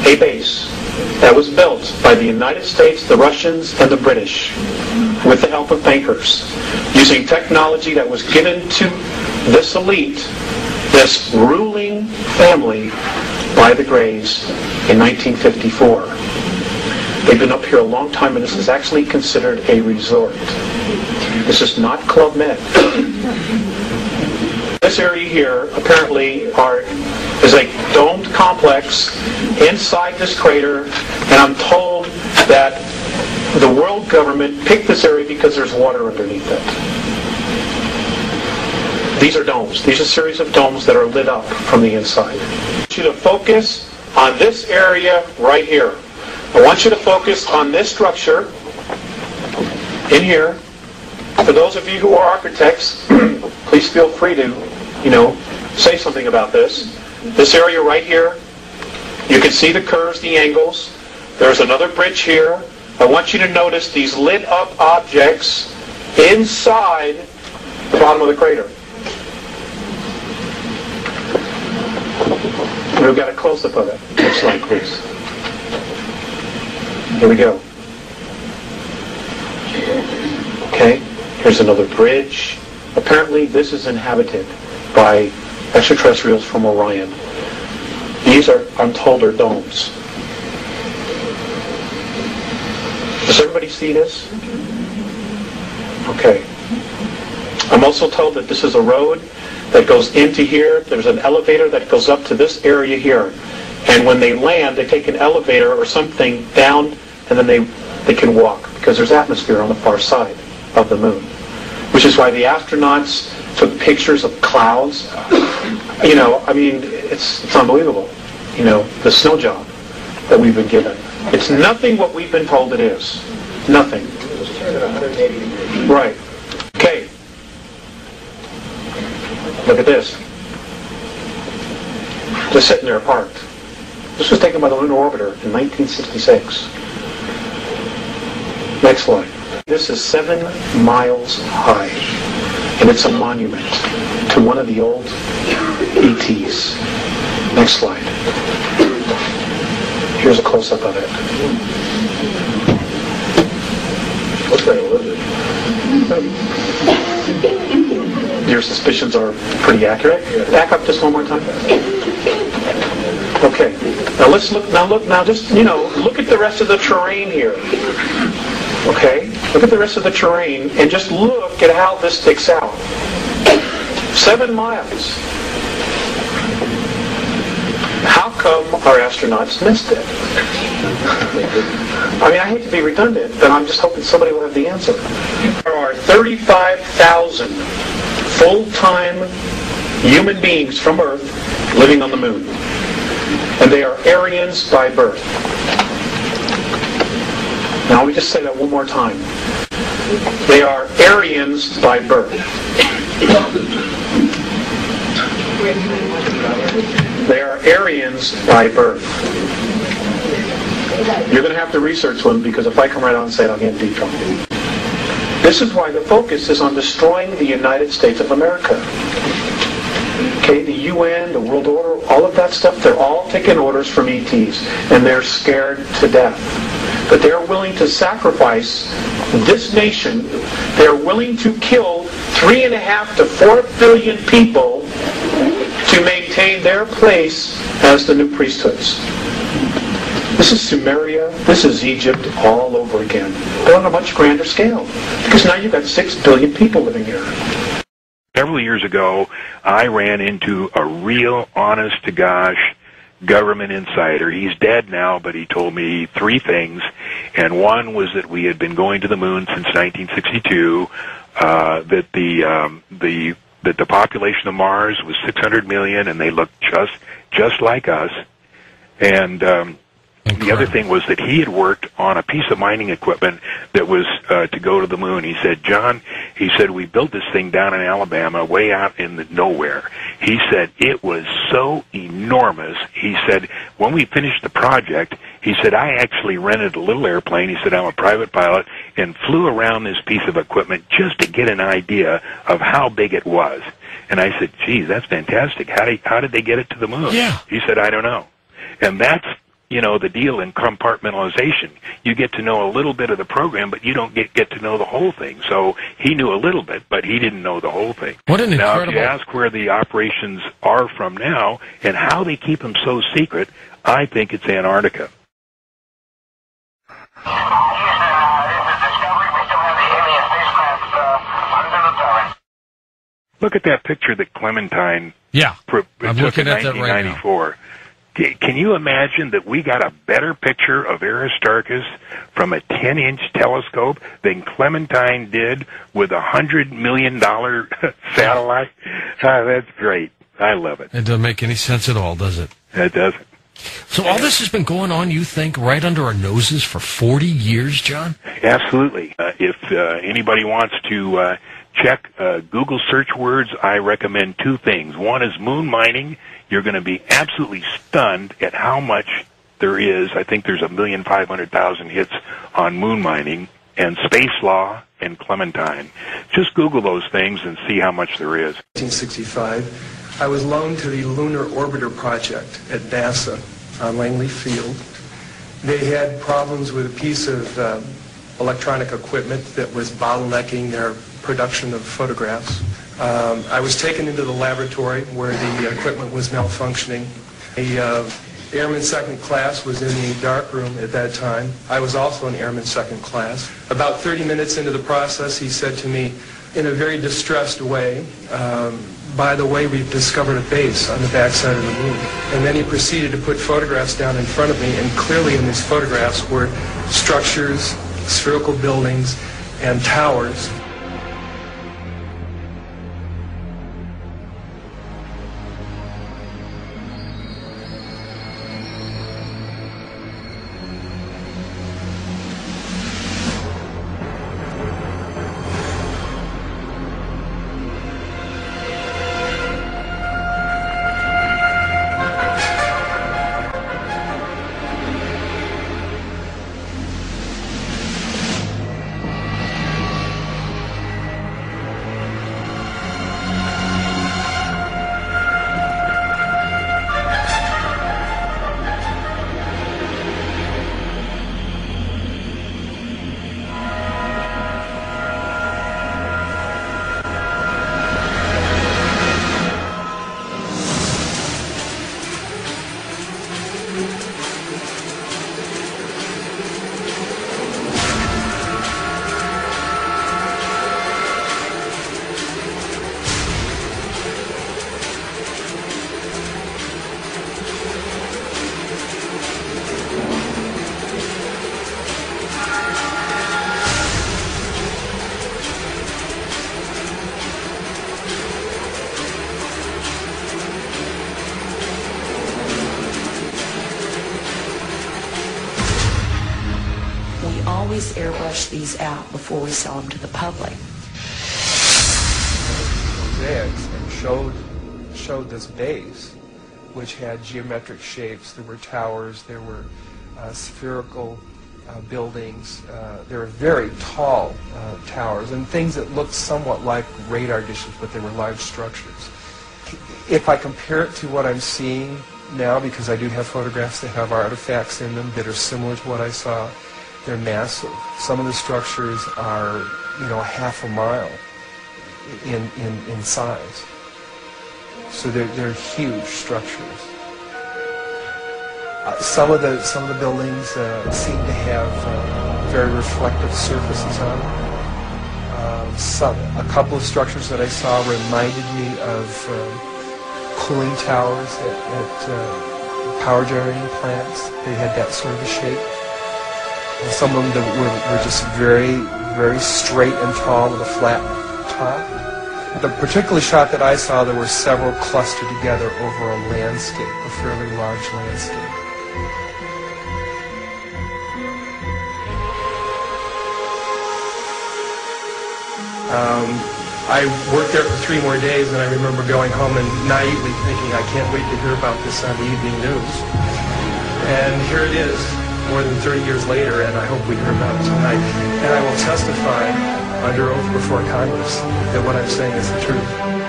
a base that was built by the United States, the Russians, and the British with the help of bankers, using technology that was given to this elite, this ruling family, by the Greys in 1954. They've been up here a long time, and this is actually considered a resort. This is not Club Med. This area here apparently is a domed complex inside this crater, and I'm told that the world government picked this area because there's water underneath it. These are domes. These are a series of domes that are lit up from the inside. I want you to focus on this area right here. I want you to focus on this structure in here. For those of you who are architects, please feel free to, say something about this. This area right here, you can see the curves, the angles. There's another bridge here. I want you to notice these lit up objects inside the bottom of the crater. We've got a close-up of it. Next slide, please. Here we go. Okay, here's another bridge. Apparently this is inhabited by extraterrestrials from Orion. These are, I'm told, are domes. Does everybody see this? Okay. I'm also told that this is a road that goes into here. There's an elevator that goes up to this area here. And when they land, they take an elevator or something down, and then they can walk, because there's atmosphere on the far side of the moon. Which is why the astronauts took pictures of clouds. It's unbelievable. The snow job that we've been given. It's nothing what we've been told it is. Nothing. Right. Okay. Look at this. Just sitting there parked. This was taken by the Lunar Orbiter in 1966. Next slide. This is 7 miles high, and it's a monument to one of the old ETs. Next slide. Here's a close-up of it. Looks like a lizard. Your suspicions are pretty accurate. Back up just one more time. Okay. Now let's look. Look at the rest of the terrain here. Okay. Look at the rest of the terrain and just look at how this sticks out. 7 miles. How come our astronauts missed it? I hate to be redundant, but I'm just hoping somebody will have the answer. There are 35,000 full-time human beings from Earth living on the moon. And they are Aryans by birth. Now, let me just say that one more time. They are Aryans by birth. They are Aryans by birth. You're going to have to research one, because if I come right out and say it, I'll get in deep trouble. This is why the focus is on destroying the United States of America. Okay, the UN, the World Order, all of that stuff, they're all taking orders from ETs, and they're scared to death. But they're willing to sacrifice this nation. They're willing to kill 3.5 to 4 billion people to maintain their place as the new priesthoods. This is Sumeria, this is Egypt all over again, but on a much grander scale, because now you've got 6 billion people living here. Several years ago, I ran into a real, honest-to-gosh government insider. He's dead now, but he told me 3 things, and one was that we had been going to the moon since 1962, that the population of Mars was 600 million, and they looked just like us, and the other thing was that he had worked on a piece of mining equipment that was to go to the moon. He said, John, he said, we built this thing down in Alabama, way out in the nowhere. He said, it was so enormous. He said, when we finished the project, he said, I actually rented a little airplane. He said, I'm a private pilot, and flew around this piece of equipment just to get an idea of how big it was. And I said, geez, that's fantastic. How did they get it to the moon? Yeah. He said, I don't know. And that's the deal in compartmentalization. You get to know a little bit of the program, but you don't get to know the whole thing. So he knew a little bit, but he didn't know the whole thing. What an now, incredible... if you ask where the operations are from now and how they keep them so secret, I think it's Antarctica. Look at that picture that Clementine took in 1994. Can you imagine that we got a better picture of Aristarchus from a 10-inch telescope than Clementine did with a $100 million satellite? That's great. I love it. It doesn't make any sense at all, does it? It doesn't. So all this has been going on, you think, right under our noses for 40 years, John? Absolutely. If anybody wants to check Google search words, I recommend two things. One is moon mining. You're going to be absolutely stunned at how much there is. I think there's 1,500,000 hits on moon mining, and space law and Clementine. Just Google those things and see how much there is. 1965, I was loaned to the Lunar Orbiter Project at NASA on Langley Field. They had problems with a piece of electronic equipment that was bottlenecking their production of photographs. I was taken into the laboratory where the equipment was malfunctioning. The Airman Second Class was in the darkroom at that time. I was also an Airman Second Class. About 30 minutes into the process, he said to me in a very distressed way, by the way, we've discovered a base on the backside of the moon. And then he proceeded to put photographs down in front of me, and clearly in these photographs were structures, spherical buildings, and towers. Always airbrush these out before we sell them to the public. Mosaics and showed this base, which had geometric shapes. There were towers, there were spherical buildings, there were very tall towers, and things that looked somewhat like radar dishes, but they were large structures. If I compare it to what I'm seeing now, because I do have photographs that have artifacts in them that are similar to what I saw, they're massive. Some of the structures are, half a mile in size. So they're huge structures. Some of the buildings seem to have very reflective surfaces on them. A couple of structures that I saw reminded me of cooling towers at power generating plants. They had that sort of a shape. Some of them were just very, very straight and tall with a flat top. The particular shot that I saw, there were several clustered together over a landscape, a fairly large landscape. I worked there for 3 more days, and I remember going home and naively thinking, I can't wait to hear about this on the evening news. And here it is, more than 30 years later, and I hope we hear about it tonight. And I will testify under oath before Congress that what I'm saying is the truth.